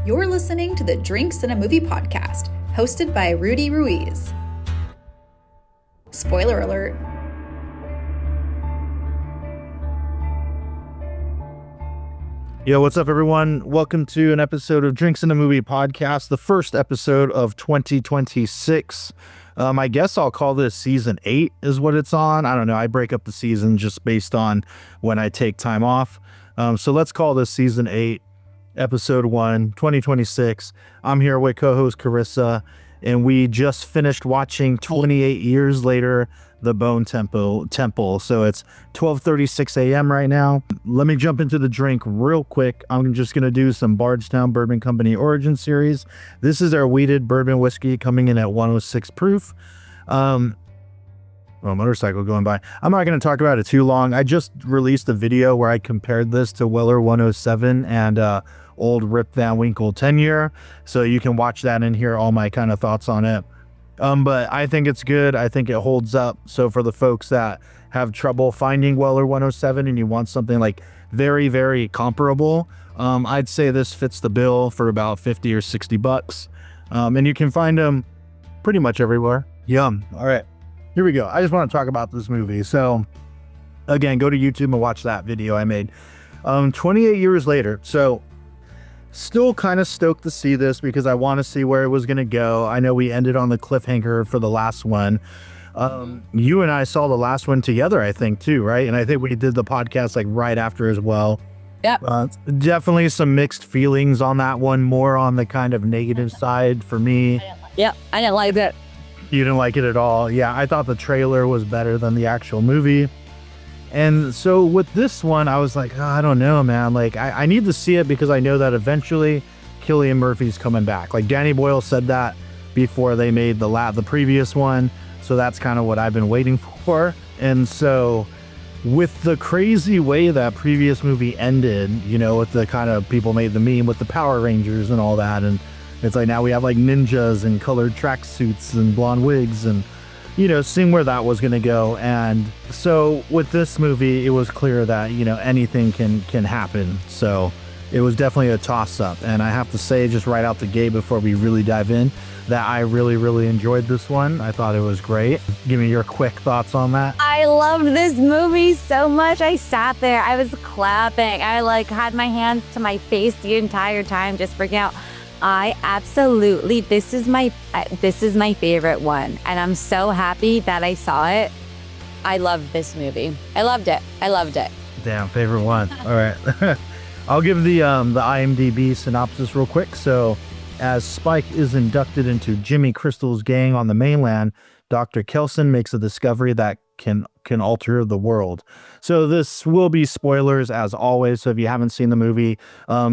You're listening to the Drinks and a Movie podcast, hosted by Rudy Ruiz. Spoiler alert. Yo, what's up, everyone? Welcome to an episode of Drinks and a Movie podcast, the first episode of 2026. I guess I'll call this season 8 is what it's on. I don't know. I break up the season just based on when I take time off. So let's call this season 8, episode 1, 2026. I'm here with co-host Carissa, and we just finished watching 28 years later, the Bone Temple. So it's 12:36 a.m. right now. Let me jump into the drink real quick. I'm just going to do some Bardstown Bourbon Company Origin Series. This is our wheated bourbon whiskey coming in at 106 proof. Motorcycle going by. I'm not going to talk about it too long. I just released a video where I compared this to Weller 107 and old Rip Van Winkle 10 year. So you can watch that and hear all my kind of thoughts on it. But I think it's good. I think it holds up. So for the folks that have trouble finding Weller 107 and you want something like very, very comparable, I'd say this fits the bill for about 50 or 60 bucks. And you can find them pretty much everywhere. Yum. All right, here we go. I just want to talk about this movie. So again, go to YouTube and watch that video I made 28 years later. So still kind of stoked to see this because I want to see where it was going to go. I know we ended on the cliffhanger for the last one. You and I saw the last one together, I think, too, right? And I think we did the podcast like right after as well. Yep. Definitely some mixed feelings on that one, more on the kind of negative side for me. Yep, I didn't like it. You didn't like it at all? Yeah, I thought the trailer was better than the actual movie. And so with this one, I was like, I don't know, man. Like, I need to see it because I know that eventually Cillian Murphy's coming back. Like, Danny Boyle said that before they made the previous one. So that's kind of what I've been waiting for. And so with the crazy way that previous movie ended, you know, with the kind of people made the meme with the Power Rangers and all that. And it's like now we have like ninjas and colored tracksuits and blonde wigs and, you know, seeing where that was going to go. And so with this movie, it was clear that, you know, anything can happen. So it was definitely a toss up. And I have to say, just right out the gate before we really dive in, that I really, really enjoyed this one. I thought it was great. Give me your quick thoughts on that. I loved this movie so much. I sat there, I was clapping. I like had my hands to my face the entire time, just freaking out. This is my favorite one, and I'm so happy that I saw it. I loved this movie. I loved it. Damn, favorite one. All right. I'll give the IMDb synopsis real quick. So, as Spike is inducted into Jimmy Crystal's gang on the mainland, Dr. Kelson makes a discovery that can alter the world. So this will be spoilers as always. So if you haven't seen the movie,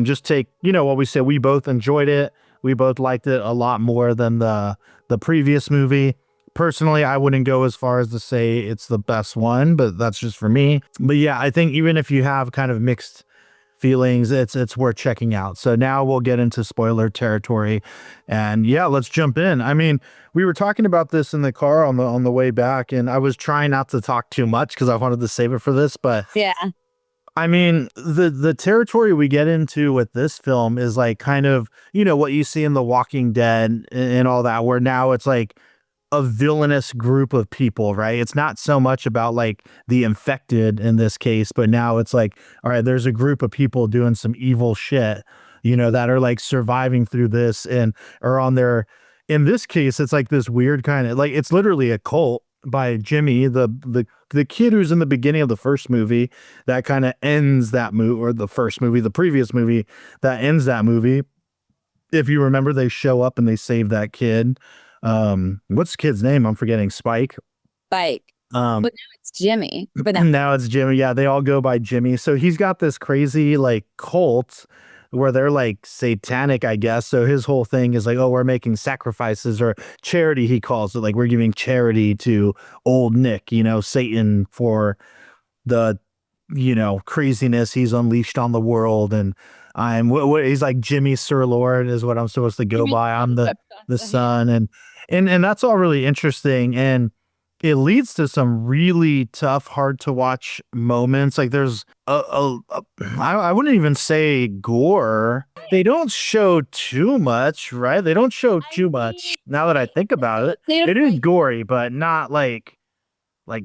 just take, you know, what we said. We both enjoyed it. We both liked it a lot more than the previous movie. Personally, I wouldn't go as far as to say it's the best one, but that's just for me. But yeah, I think even if you have kind of mixed feelings, it's worth checking out. So now we'll get into spoiler territory, and yeah, let's jump in. I mean, we were talking about this in the car on the way back, and I was trying not to talk too much because I wanted to save it for this. But yeah, I mean, the territory we get into with this film is like kind of, you know, what you see in The Walking Dead and all that, where now it's like a villainous group of people, right? It's not so much about like the infected in this case, but now it's like, all right, there's a group of people doing some evil shit, you know, that are like surviving through this and are on their, in this case, it's like this weird kind of like, it's literally a cult by Jimmy, the kid who's in the beginning of the first movie that kind of ends that movie, or the first movie, the previous movie that ends that movie. If you remember, they show up and they save that kid. What's the kid's name? I'm forgetting. Spike. but now it's Jimmy. But now it's Jimmy. Yeah, they all go by Jimmy. So he's got this crazy like cult where they're like satanic, I guess. So his whole thing is like, oh, we're making sacrifices, or charity, he calls it. Like, we're giving charity to old Nick, you know, Satan, for the, you know, craziness he's unleashed on the world. And he's like Jimmy Sir Lord is what I'm supposed to go by. I'm the son. And that's all really interesting. And it leads to some really tough, hard to watch moments. Like there's I wouldn't even say gore. They don't show too much, right? They don't show too much. Now that I think about it, it is gory, but not like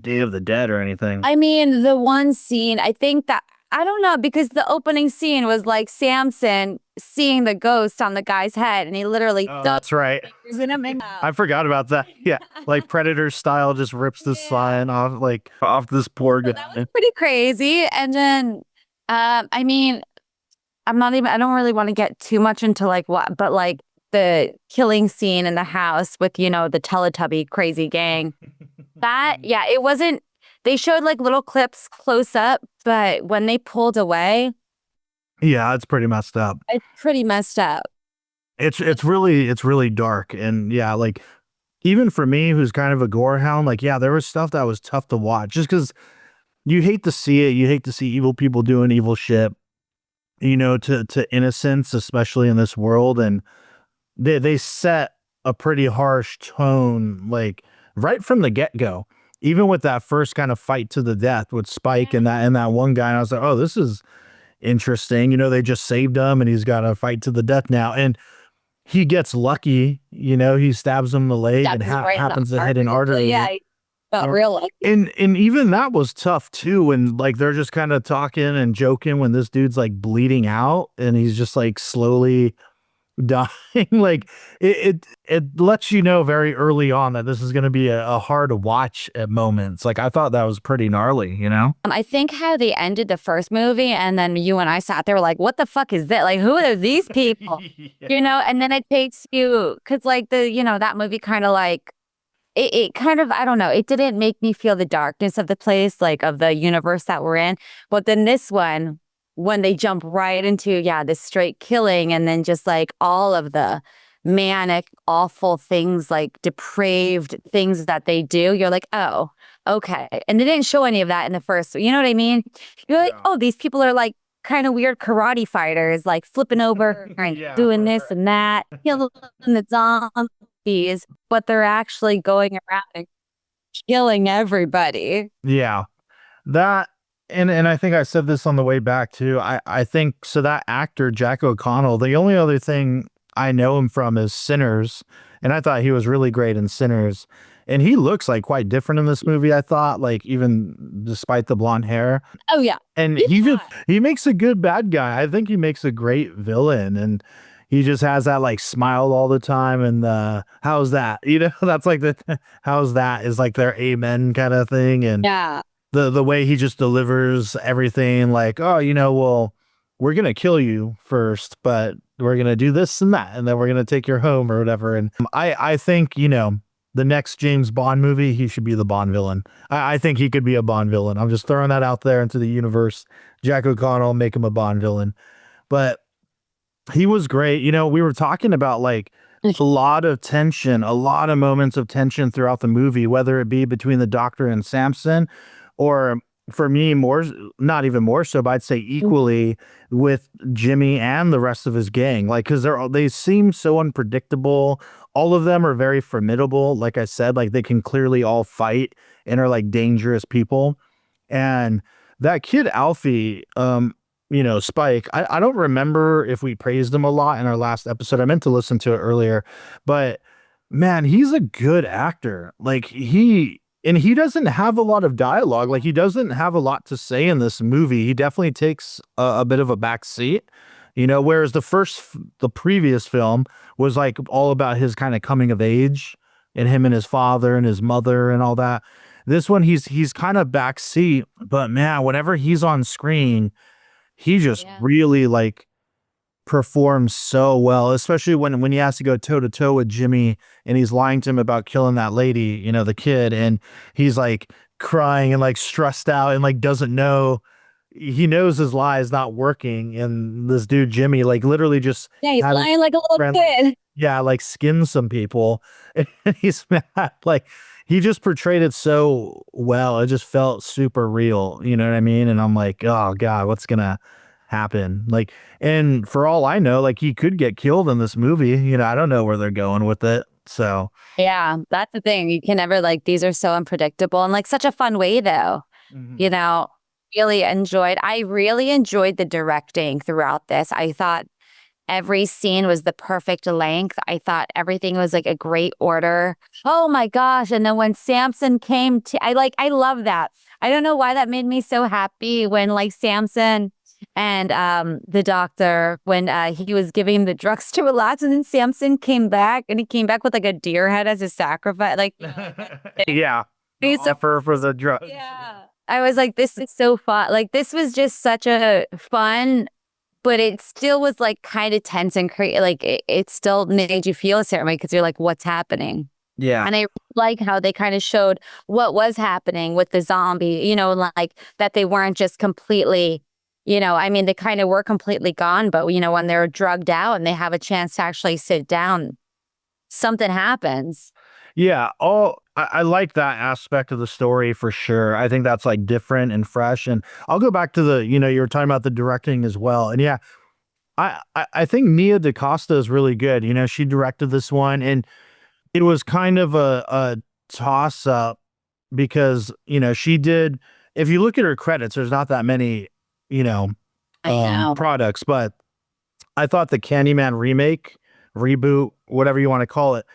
Day of the Dead or anything. I mean, the one scene, I think that, I don't know, because the opening scene was like Samson seeing the ghost on the guy's head, and he literally that's right. I forgot about that. Yeah, like Predator style, just rips the spine off this poor guy. That was pretty crazy. And then, I mean, I don't really want to get too much into like what, but like the killing scene in the house with, the Teletubby crazy gang. That, yeah, it wasn't, they showed like little clips close up, but when they pulled away. Yeah, it's pretty messed up. It's pretty messed up. It's really dark. And yeah, like even for me, who's kind of a gore hound, like, yeah, there was stuff that was tough to watch just because you hate to see it. You hate to see evil people doing evil shit, to innocents, especially in this world. And they set a pretty harsh tone, like right from the get-go, even with that first kind of fight to the death with Spike and that one guy. And I was like, oh, this is interesting. They just saved him and he's got to fight to the death now. And he gets lucky, he stabs him in the leg and happens to hit an artery. Yeah, he felt real lucky. And even that was tough too. When like they're just kind of talking and joking when this dude's like bleeding out and he's just like slowly dying. Like it lets you know very early on that this is going to be a hard to watch at moments. Like I thought that was pretty gnarly, I think how they ended the first movie, and then you and I sat there like, what the fuck is that? Like, who are these people? Yeah. And then it takes you, because like that movie kind of like it kind of, I don't know, it didn't make me feel the darkness of the place, like of the universe that we're in. But then this one, when they jump right into, this straight killing, and then just like all of the manic, awful things, like depraved things that they do, you're like, oh, okay. And they didn't show any of that in the first, you know what I mean? You're like, oh, these people are like kind of weird karate fighters, like flipping over and doing this and that, killing the zombies, but they're actually going around and killing everybody. Yeah. That, and I think I said this on the way back too. I think so that actor, Jack O'Connell, the only other thing I know him from is Sinners. And I thought he was really great in Sinners. And he looks like quite different in this movie, I thought, like even despite the blonde hair. Oh yeah. And he makes a good bad guy. I think he makes a great villain. And he just has that like smile all the time. And how's that? That's like how's that is like their amen kind of thing. And yeah. The way he just delivers everything, like, oh, well, we're going to kill you first, but we're going to do this and that, and then we're going to take your home or whatever. And I think, the next James Bond movie, he should be the Bond villain. I think he could be a Bond villain. I'm just throwing that out there into the universe. Jack O'Connell, make him a Bond villain. But he was great. We were talking about like a lot of tension, a lot of moments of tension throughout the movie, whether it be between the Doctor and Samson, or for me, not even more so, but I'd say equally with Jimmy and the rest of his gang. Like, because they seem so unpredictable. All of them are very formidable. Like I said, like they can clearly all fight and are like dangerous people. And that kid Alfie, Spike, I don't remember if we praised him a lot in our last episode. I meant to listen to it earlier, but man, he's a good actor. Like he doesn't have a lot of dialogue. Like he doesn't have a lot to say in this movie. He definitely takes a bit of a back seat, whereas the previous film was like all about his kind of coming of age and him and his father and his mother and all that. This one, he's kind of back seat, but man, whenever he's on screen, he just really like performs so well, especially when he has to go toe to toe with Jimmy and he's lying to him about killing that lady, the kid, and he's like crying and like stressed out and like doesn't know, he knows his lie is not working, and this dude Jimmy like literally just he's lying like a little kid. Like skins some people, and he's mad. Like he just portrayed it so well. It just felt super real, you know what I mean? And I'm like, oh god, what's gonna happen? Like, and for all I know, like he could get killed in this movie. I don't know where they're going with it. So Yeah, that's the thing. You can never like, these are so unpredictable and like such a fun way though. mhm. You know, I really enjoyed the directing throughout this. I thought every scene was the perfect length. I thought everything was like a great order. Oh my gosh. And then when Samson came to, I love that. I don't know why that made me so happy when like Samson and the doctor, when he was giving the drugs to relax, and then Samson came back and he came back with like a deer head as a sacrifice. Like, Yeah. The he's so, offer for the drugs. yeah. I was like, this is so fun. Like, this was just such a fun, but it still was like kind of tense and crazy. Like it still made you feel a certain way because you're like, what's happening? Yeah. And I like how they kind of showed what was happening with the zombie, you know, like that they weren't just completely, you know, I mean, they kind of were completely gone, but, you know, when they're drugged out and they have a chance to actually sit down, something happens. Yeah, I like that aspect of the story for sure. I think that's like different and fresh. And I'll go back to the, you were talking about the directing as well. And yeah, I think Mia DaCosta is really good. She directed this one, and it was kind of a toss up because, she did, if you look at her credits, there's not that many, you know, I know. products, but I thought the Candyman remake, reboot, whatever you want to call it,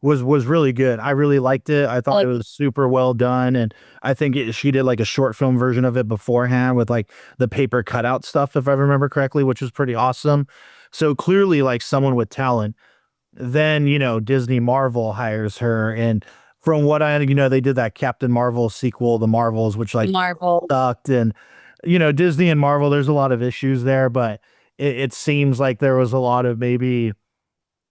was really good. I really liked it. I thought it was super well done, and I think she did like a short film version of it beforehand with like the paper cutout stuff, if I remember correctly, which was pretty awesome. So clearly, like someone with talent. Then Disney Marvel hires her, and from what they did that Captain Marvel sequel, The Marvels, which like Marvel sucked, and Disney and Marvel, there's a lot of issues there, but it seems like there was a lot of maybe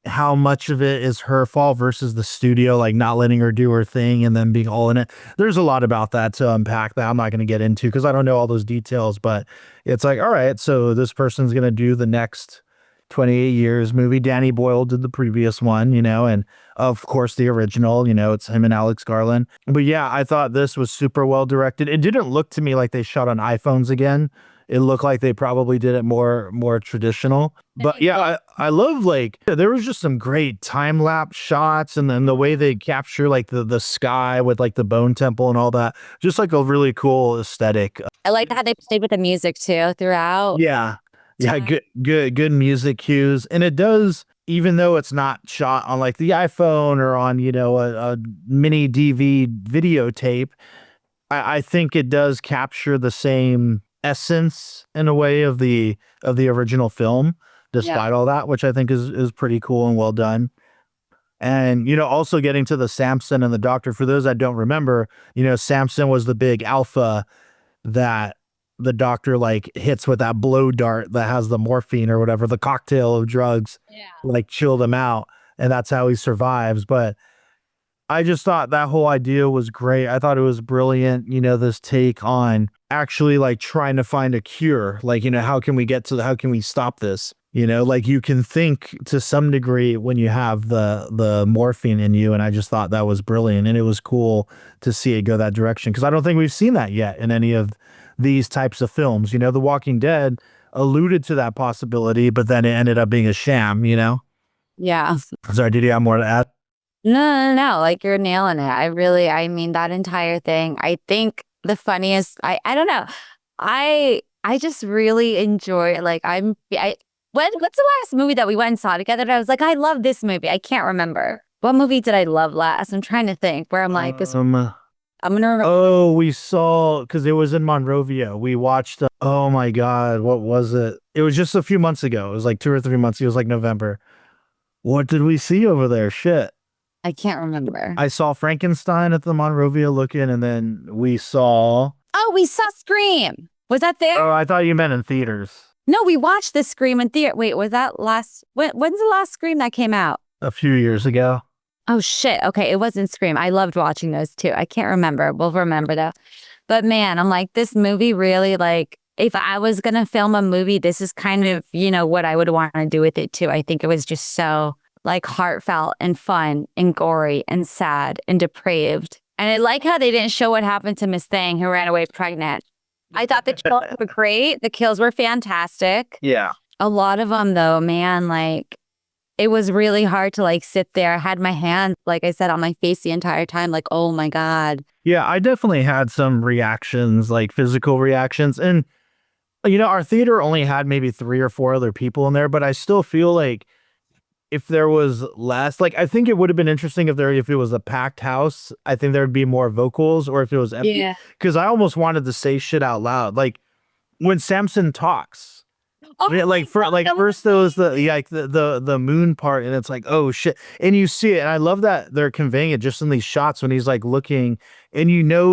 how much of it is her fault versus the studio like not letting her do her thing and then being all in it. There's a lot about that to unpack that I'm not going to get into because I don't know all those details, but it's like, all right, so this person's going to do the next 28 years movie. Danny Boyle did the previous one, and of course the original, it's him and Alex Garland. But yeah, I thought this was super well directed. It didn't look to me like they shot on iPhones again. It looked like they probably did it more traditional. But yeah, I love like there was just some great time lapse shots, and then the way they capture like the sky with like the bone temple and all that. Just like a really cool aesthetic. I like how they played with the music too throughout. Yeah. Yeah, good music cues. And it does, even though it's not shot on like the iPhone or on, a mini DV videotape, I think it does capture the same essence in a way of the original film, despite all that, which I think is pretty cool and well done. And, also getting to the Samson and the doctor, for those that don't remember, Samson was the big alpha that the doctor like hits with that blow dart that has the morphine or whatever, the cocktail of drugs, like chill them out. And that's how he survives. But I just thought that whole idea was great. I thought it was brilliant. This take on actually like trying to find a cure. Like, how can we stop this? Like you can think to some degree when you have the morphine in you. And I just thought that was brilliant. And it was cool to see it go that direction. Cause I don't think we've seen that yet in any of these types of films. The Walking Dead alluded to that possibility, but then it ended up being a sham, Yeah. Sorry, did you have more to add? No. Like you're nailing it. I mean, that entire thing. I think the funniest, I don't know. I just really enjoy, like, what's the last movie that we went and saw together that I was like, I love this movie? I can't remember. What movie did I love last? I'm trying to think where I'm like, I'm going to remember. Oh, we saw, because it was in Monrovia. We watched, oh my God, what was it? It was just a few months ago. It was like 2 or 3 months. It was like November. What did we see over there? Shit. I can't remember. I saw Frankenstein at the Monrovia Look-In, and then we saw... Oh, we saw Scream. Was that there? Oh, I thought you meant in theaters. No, we watched the Scream in theater. Wait, was that when's the last Scream that came out? A few years ago. Oh, shit. Okay, it wasn't Scream. I loved watching those too. I can't remember. We'll remember though. But man, I'm like, this movie really, like, if I was going to film a movie, this is kind of, what I would want to do with it too. I think it was just so like heartfelt and fun and gory and sad and depraved. And I like how they didn't show what happened to Miss Thing, who ran away pregnant. I thought the kills were great. The kills were fantastic. Yeah. A lot of them though, man, like, it was really hard to like sit there. I had my hands, like I said, on my face the entire time, like, oh my God. Yeah, I definitely had some reactions, like physical reactions. And, our theater only had maybe 3 or 4 other people in there, but I still feel like if there was less, like, I think it would have been interesting if it was a packed house. I think there would be more vocals, or if it was empty. Yeah. Because I almost wanted to say shit out loud. Like when Samson talks. Oh Yeah, my God, that was first there was the moon part, and it's like, oh shit, and you see it, and I love that they're conveying it just in these shots when he's like looking, and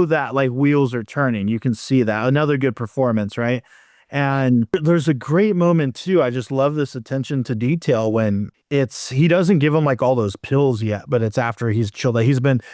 that like wheels are turning. You can see that, another good performance, right? And there's a great moment too. I just love this attention to detail when he doesn't give him like all those pills yet, but it's after he's chilled. Like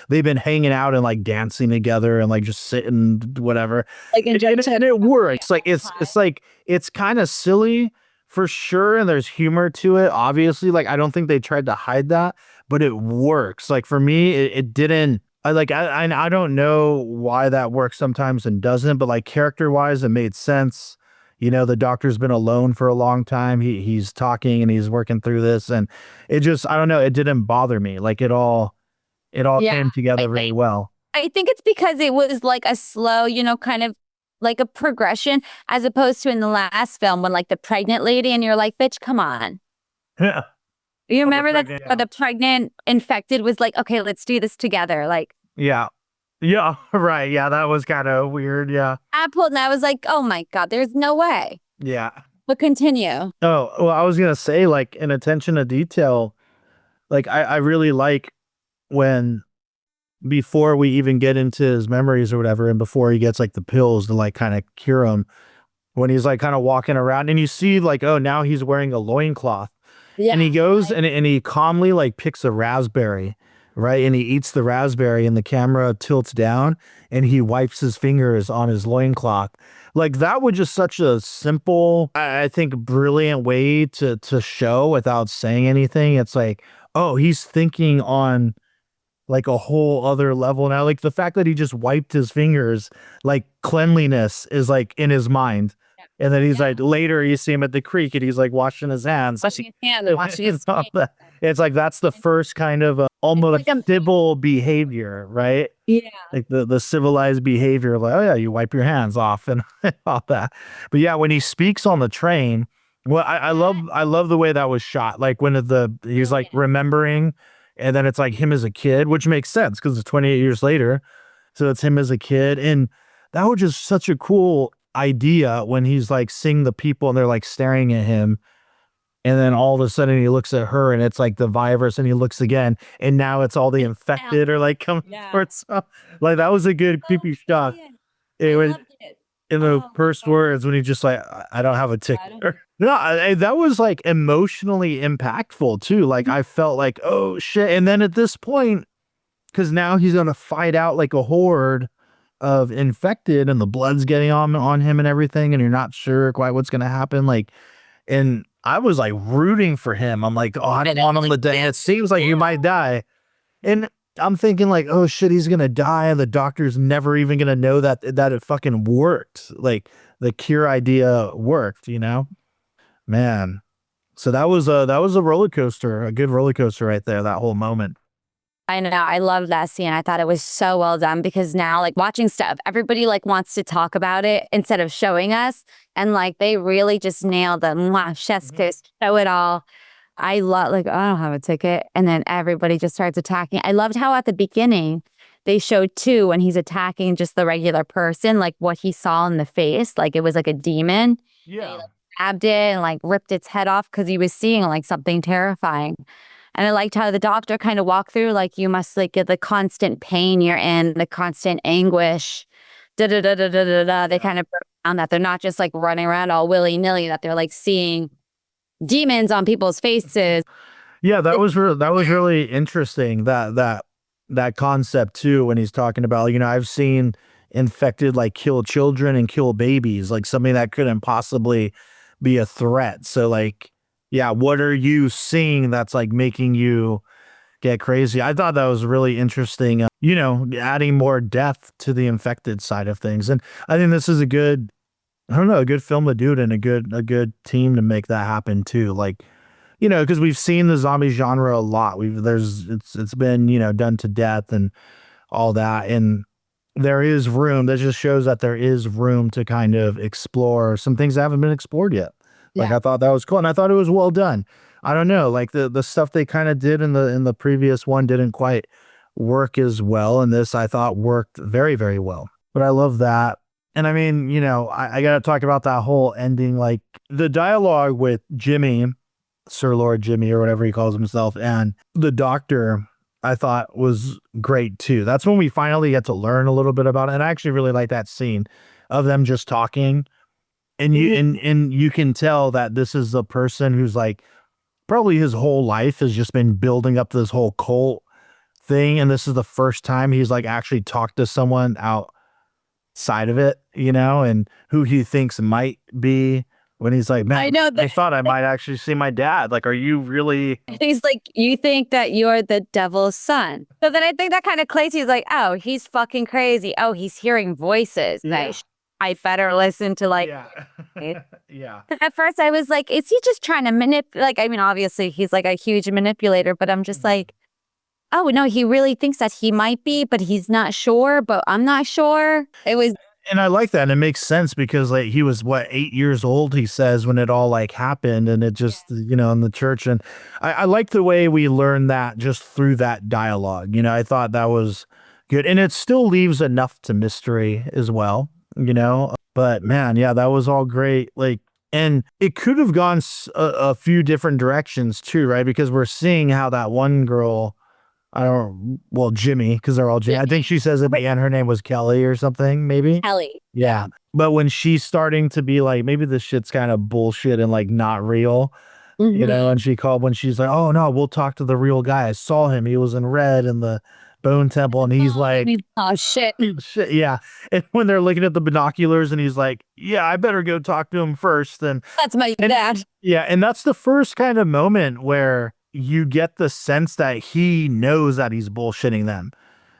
they've been hanging out and like dancing together and like just sitting, whatever. like And it works. Like it's kind of silly for sure, and there's humor to it. Obviously, like I don't think they tried to hide that, but it works. Like for me, it didn't. I don't know why that works sometimes and doesn't, but like character wise, it made sense. The doctor's been alone for a long time. He's talking and he's working through this, and it just, I don't know, it didn't bother me. Like it all Yeah. came together very well. I think it's because it was like a slow, kind of like a progression, as opposed to in the last film when like the pregnant lady, and you're like, bitch, come on. Yeah. You remember that pregnant, yeah. the pregnant infected was like, okay, let's do this together. Like, Yeah. Yeah, right. Yeah, that was kind of weird. Yeah. Apple, and I was like, oh my God, there's no way. Yeah. But continue. Oh, well, I was gonna say, like, in attention to detail, like I really like when, before we even get into his memories or whatever, and before he gets like the pills to like kind of cure him, when he's like kind of walking around and you see like, oh, now he's wearing a loincloth. Yeah. And he goes and he calmly like picks a raspberry, right? And he eats the raspberry, and the camera tilts down and he wipes his fingers on his loincloth. Like that was just such a simple, I think, brilliant way to show without saying anything. It's like, oh, he's thinking on like a whole other level now. Like the fact that he just wiped his fingers, like cleanliness is like in his mind. And then he's like, later you see him at the creek and he's like washing his hands. Washing his hands and washing his face. It's like, that's the first kind of almost like a- civil behavior, right? Yeah. Like the civilized behavior of like, oh yeah, you wipe your hands off and all that. But yeah, when he speaks on the train, well, I love the way that was shot. Like when he's like remembering, and then it's like him as a kid, which makes sense because it's 28 years later. So it's him as a kid. And that was just such a cool idea when he's like seeing the people and they're like staring at him. And then all of a sudden he looks at her and it's like the virus, and he looks again. And now it's all the infected are like coming towards him. Like that was a good creepy shot. It was in the first words when he just like, I don't have a ticket. No, that was like emotionally impactful too. Like I felt like, oh shit. And then at this point, because now he's gonna fight out like a horde of infected, and the blood's getting on him and everything, and you're not sure quite what's gonna happen. Like, and I was like rooting for him. I'm like, oh, I don't want him to die. It seems like he might die. And I'm thinking like, oh shit, he's gonna die, and the doctor's never even gonna know that it fucking worked. Like the cure idea worked, man. So that was a roller coaster, a good roller coaster right there, that whole moment. I know. I love that scene. I thought it was so well done, because now like watching stuff, everybody like wants to talk about it instead of showing us. And like they really just nailed the chef's kiss, show it all. I love, like, I don't have a ticket. And then everybody just starts attacking. I loved how at the beginning they showed too, when he's attacking just the regular person, like what he saw in the face, like it was like a demon. Yeah. He like stabbed it and like ripped its head off because he was seeing like something terrifying. And I liked how the doctor kind of walked through, like, you must like get the constant pain you're in, the constant anguish. Da da da da da da da. They kind of broke down that they're not just like running around all willy nilly, that they're like seeing demons on people's faces. Yeah, that was really interesting, that concept too, when he's talking about, I've seen infected like kill children and kill babies, like something that couldn't possibly be a threat. So like, yeah, what are you seeing that's like making you get crazy? I thought that was really interesting, adding more depth to the infected side of things. And I think this is a good film to do it, and a good team to make that happen too. Like, because we've seen the zombie genre a lot. It's been, done to death and all that. And there is room. That just shows that there is room to kind of explore some things that haven't been explored yet. Like, Yeah. I thought that was cool, and I thought it was well done. I don't know, like the stuff they kind of did in the previous one didn't quite work as well, and this I thought worked very, very well. But I love that. And I mean, I got to talk about that whole ending, like the dialogue with Jimmy, Sir Lord Jimmy, or whatever he calls himself, and the doctor, I thought was great too. That's when we finally get to learn a little bit about it. And I actually really like that scene of them just talking. And you can tell that this is a person who's like probably his whole life has just been building up this whole cult thing. And this is the first time he's like actually talked to someone outside of it, and who he thinks might be, when he's like, man, I know I thought I might actually see my dad. Like, are you really? He's like, you think that you're the devil's son. So then I think that kind of clicks. He's like, oh, he's fucking crazy. Oh, he's hearing voices. Yeah. Like, I better listen to like. Yeah. Yeah. At first I was like, is he just trying to manipulate? Like, I mean, obviously he's like a huge manipulator, but I'm just like, oh no, he really thinks that he might be, but he's not sure, but I'm not sure. It was. And I like that. And it makes sense because like he was 8 years old, he says, when it all like happened, and it just, in the church. And I like the way we learned that just through that dialogue. I thought that was good. And it still leaves enough to mystery as well, but man, yeah, that was all great. Like, and it could have gone a few different directions too, right? Because we're seeing how that one girl, Jimmy, because they're all Jimmy. I think she says at the end her name was Kelly or something, maybe. Kelly. Yeah. But when she's starting to be like, maybe this shit's kind of bullshit and like not real, and she called when she's like, oh no, we'll talk to the real guy. I saw him. He was in red in the Bone Temple. And he's like, oh shit. Shit, yeah. And when they're looking at the binoculars and he's like, yeah, I better go talk to him first. And That's my dad. yeah. And that's the first kind of moment where you get the sense that he knows that he's bullshitting them.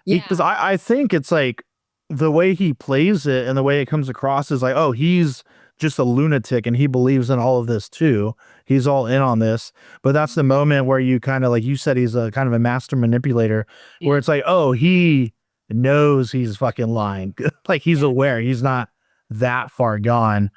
Yeah. Because I think it's like the way he plays it and the way it comes across is like, oh, he's just a lunatic and he believes in all of this too. He's all in on this. But that's the moment where you kind of, like you said, he's a kind of a master manipulator, where it's like, oh, he knows he's fucking lying. Like he's aware he's not that far gone.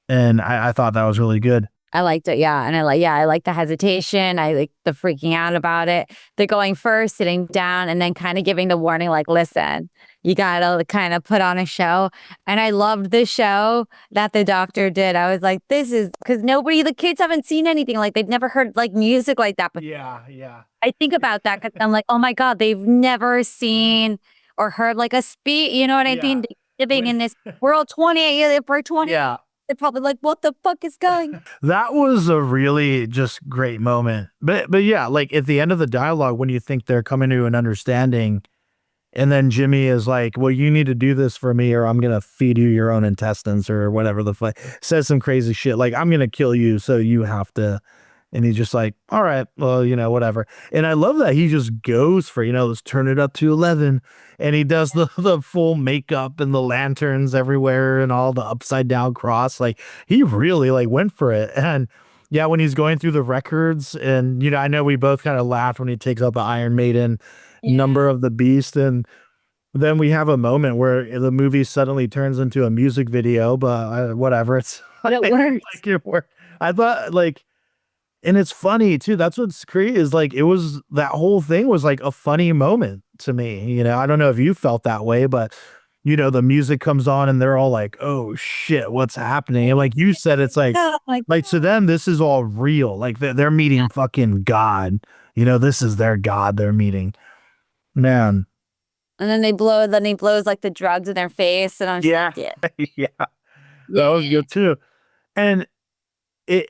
And I thought that was really good. I liked it, yeah. And I like the hesitation. I like the freaking out about it. The going first, sitting down, and then kind of giving the warning, like, listen, you gotta kind of put on a show. And I loved the show that the doctor did. I was like, this is, because the kids haven't seen anything. Like, they've never heard like music like that. But Yeah. I think about that because I'm like, oh my God, they've never seen or heard like a speech. You know what I mean? Living in this world 28 years, for 20. Yeah. They're probably like, what the fuck is going? That was a really just great moment. But yeah, like at the end of the dialogue, when you think they're coming to an understanding, and then Jimmy is like, well, you need to do this for me or I'm going to feed you your own intestines or whatever the fuck, says some crazy shit. Like, I'm going to kill you, so you have to. And he's just like, all right, well, whatever. And I love that he just goes for, let's turn it up to 11. And he does the full makeup and the lanterns everywhere and all the upside down cross. Like, he really like went for it. And yeah, when he's going through the records and, I know we both kind of laughed when he takes up the Iron Maiden Number of the Beast. And then we have a moment where the movie suddenly turns into a music video, but whatever. It's But it works. like it worked. I thought like, and it's funny too. That's what's crazy is like, that whole thing was like a funny moment to me. I don't know if you felt that way, but the music comes on and they're all like, oh shit, what's happening? And like you said, it's like to them, this is all real. Like they're meeting fucking God. This is their God they're meeting. Man. And then he blows like the drugs in their face. And I'm just like, Yeah. That was good too. And it,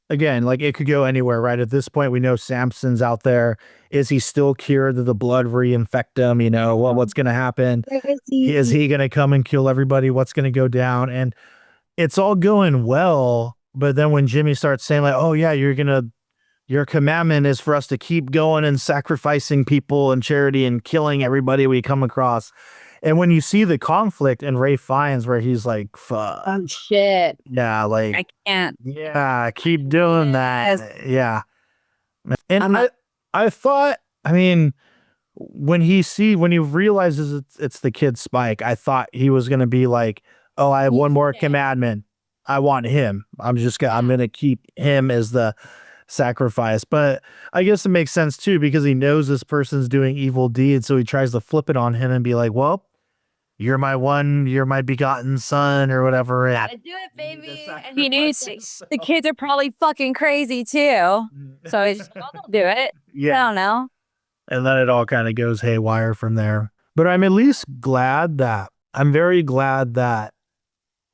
again, like it could go anywhere, right? At this point, we know Samson's out there. Is he still cured? Did the blood reinfect him? What's going to happen? Is he going to come and kill everybody? What's going to go down? And it's all going well. But then when Jimmy starts saying like, oh yeah, your commandment is for us to keep going and sacrificing people and charity and killing everybody we come across. And when you see the conflict in Ray Fiennes where he's like, fuck. Oh shit. Yeah, like I can't. yeah, keep doing that. Yeah. And I'm I thought, I mean, when he realizes it's the kid Spike, I thought he was gonna be like, oh, I have one more commandment. I want him. I'm gonna keep him as the sacrifice. But I guess it makes sense too, because he knows this person's doing evil deeds, so he tries to flip it on him and be like, well, you're my begotten son or whatever. gotta do it, baby. And he needs the kids are probably fucking crazy too. So he's just like, oh, they'll do it. Yeah. I don't know. And then it all kind of goes haywire from there. But I'm very glad that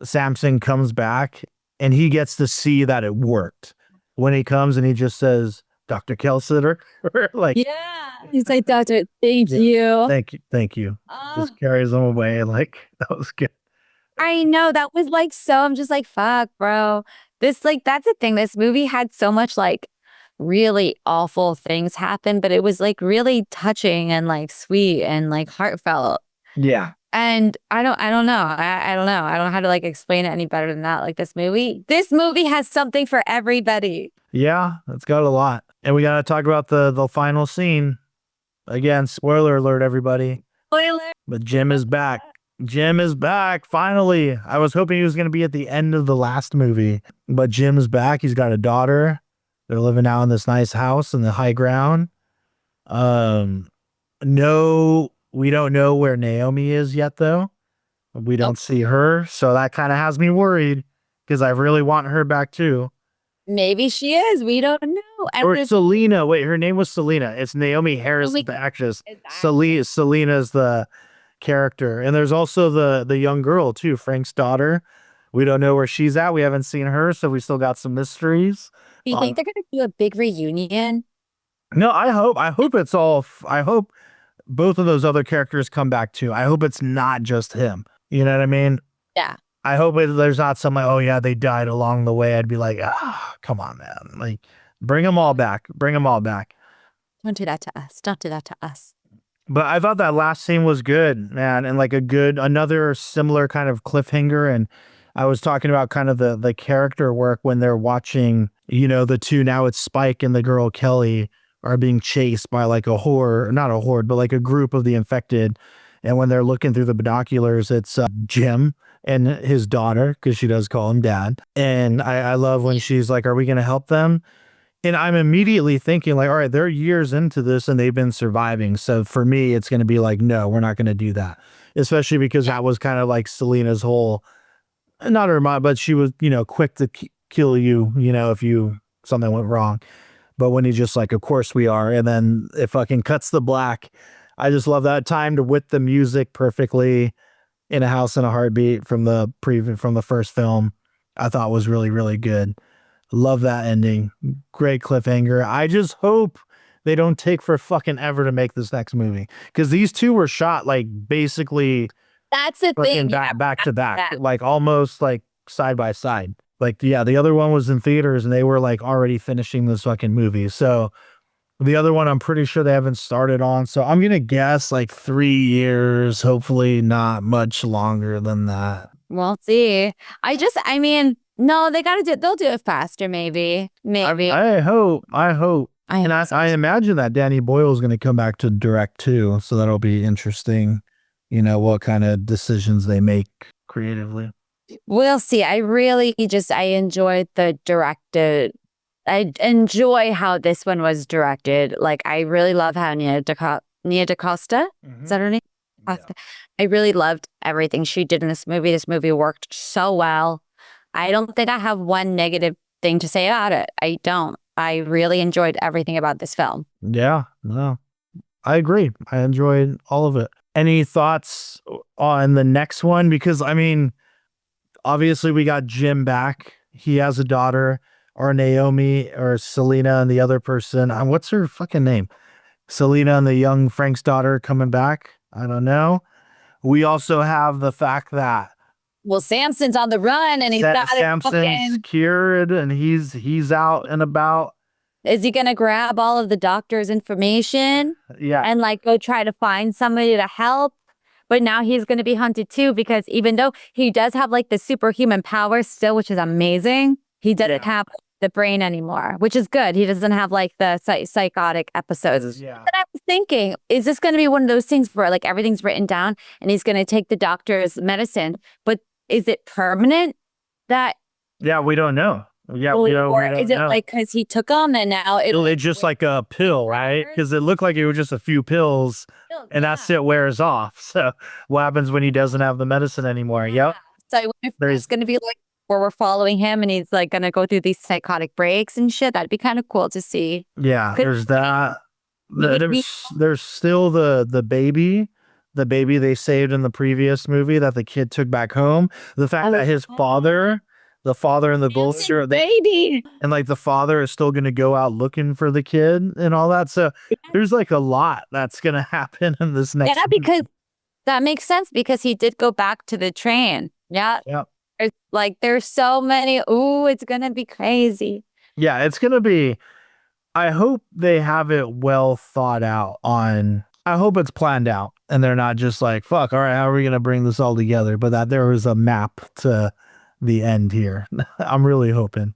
Samson comes back and he gets to see that it worked. When he comes and he just says, Dr. Kelsitter, like, Yeah. He's like, Doctor, thank you. thank you. Just carries him away. Like, that was good. I know that was like, so I'm just like, fuck, bro. That's the thing. This movie had so much like really awful things happen, but it was like really touching and like sweet and like heartfelt. Yeah. And I don't know. I don't know. I don't know how to like explain it any better than that. Like this movie has something for everybody. Yeah, it's got a lot. And we got to talk about the final scene. Again, spoiler alert, everybody. Spoiler. But Jim is back. Jim is back, finally. I was hoping he was going to be at the end of the last movie. But Jim's back. He's got a daughter. They're living out in this nice house in the high ground. No, we don't know where Naomi is yet, though. We don't see her. So that kind of has me worried because I really want her back, too. Maybe she is. We don't know. Or Selena. Wait, her name was Selena. It's Naomi Harris, the actress. Selena's the character. And there's also the young girl, too, Frank's daughter. We don't know where she's at. We haven't seen her, so we still got some mysteries. Do you think they're going to do a big reunion? No, I hope I hope both of those other characters come back, too. I hope it's not just him. You know what I mean? Yeah. I hope there's not some like, oh, yeah, they died along the way. I'd be like, come on, man. Like, bring them all back. Bring them all back. Don't do that to us. Don't do that to us. But I thought that last scene was good, man. And like another similar kind of cliffhanger. And I was talking about kind of the character work when they're watching, the two, now it's Spike and the girl Kelly are being chased by like not a horde, but like a group of the infected. And when they're looking through the binoculars, it's Jim and his daughter, because she does call him dad. And I love when she's like, are we going to help them? And I'm immediately thinking like, all right, they're years into this and they've been surviving. So for me, it's going to be like, no, we're not going to do that. Especially because that was kind of like Selena's whole, not her mind, but she was, quick to kill you, if something went wrong. But when he's just like, of course we are. And then it fucking cuts the black. I just love that time to with the music perfectly. In a House in a Heartbeat from the first film, I thought was really, really good. Love that ending. Great cliffhanger. I just hope they don't take for fucking ever to make this next movie, because these two were shot like basically that's the thing, back to back, like almost like side by side. Like, yeah, the other one was in theaters and they were like already finishing this fucking movie. So the other one, I'm pretty sure they haven't started on. So I'm going to guess like 3 years, hopefully not much longer than that. We'll see. No, they got to do it. They'll do it faster, maybe. I hope. And I imagine that Danny Boyle is going to come back to direct too. So that'll be interesting, what kind of decisions they make creatively. We'll see. I enjoyed the directed. I enjoy how this one was directed. Like, I really love how Nia DaCosta, is that her name? Yeah. I really loved everything she did in this movie. This movie worked so well. I don't think I have one negative thing to say about it. I don't. I really enjoyed everything about this film. Yeah, no, I agree. I enjoyed all of it. Any thoughts on the next one? Because, obviously we got Jim back. He has a daughter. Or Naomi or Selena and the other person. What's her fucking name? Selena and the young Frank's daughter coming back. I don't know. We also have the fact that Samson's on the run and he's got Samson's cured and he's out and about. Is he gonna grab all of the doctor's information? Yeah. And like go try to find somebody to help? but now he's going to be hunted too, because even though he does have like the superhuman powers still, which is amazing, he doesn't have the brain anymore, which is good. He doesn't have like the psychotic episodes. Yeah. But I was thinking, is this going to be one of those things where like everything's written down and he's going to take the doctor's medicine, but is it permanent that? Yeah, we don't know. Yeah, we don't is it know. like because he took them and now It's just like a pill, right? Because it looked like it was just a few pills, and that's it wears off. So what happens when he doesn't have the medicine anymore? Yep. So I wonder if there's going to be like where we're following him and he's like going to go through these psychotic breaks and shit. That'd be kind of cool to see. Yeah, there's that. There's still the baby they saved in the previous movie that the kid took back home. The fact that his father, the father and the bullshit, baby, and like the father is still going to go out looking for the kid and all that. So there's like a lot that's going to happen in this next. Yeah, because that makes sense because he did go back to the train. Yeah. Yeah. There's so many. Ooh, it's going to be crazy. Yeah, it's going to be. I hope they have it well thought out I hope it's planned out and they're not just like, fuck, all right, how are we going to bring this all together? But that there was a map to the end here. I'm really hoping.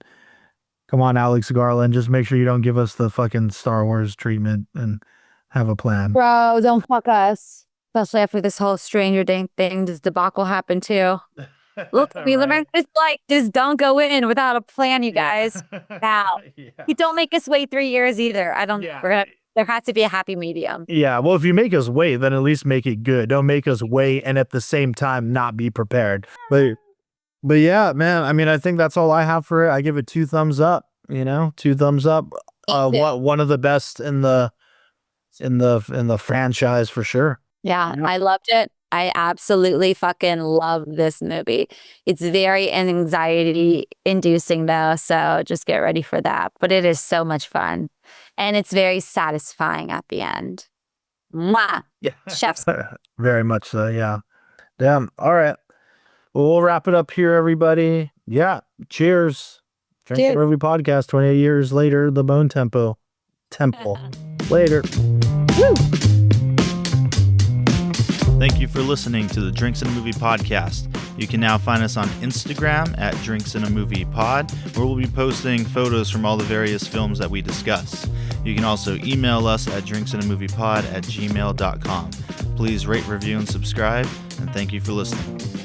Come on, Alex Garland, just make sure you don't give us the fucking Star Wars treatment and have a plan. Bro, don't fuck us. Especially after this whole Stranger Things thing, this debacle happened too. Look, we learned just don't go in without a plan, you guys. Now, you don't make us wait 3 years either. There has to be a happy medium. Yeah, well, if you make us wait, then at least make it good. Don't make us wait and at the same time not be prepared. But yeah, man, I mean, I think that's all I have for it. I give it 2 thumbs up, 2 thumbs up. One of the best in the franchise for sure. Yeah, I loved it. I absolutely fucking love this movie. It's very anxiety inducing though, so just get ready for that. But it is so much fun. And it's very satisfying at the end. Mwah! Yeah. Chef's. Very much so, yeah. Damn. All right. Well, we'll wrap it up here, everybody. Yeah. Cheers. Drink the Movie Podcast 28 years later, the Bone Temple. Later. Woo! Thank you for listening to the Drinks and a Movie podcast. You can now find us on Instagram at Drinks and a Movie Pod, where we'll be posting photos from all the various films that we discuss. You can also email us at drinksandamoviepod@gmail.com. Please rate, review, and subscribe, and thank you for listening.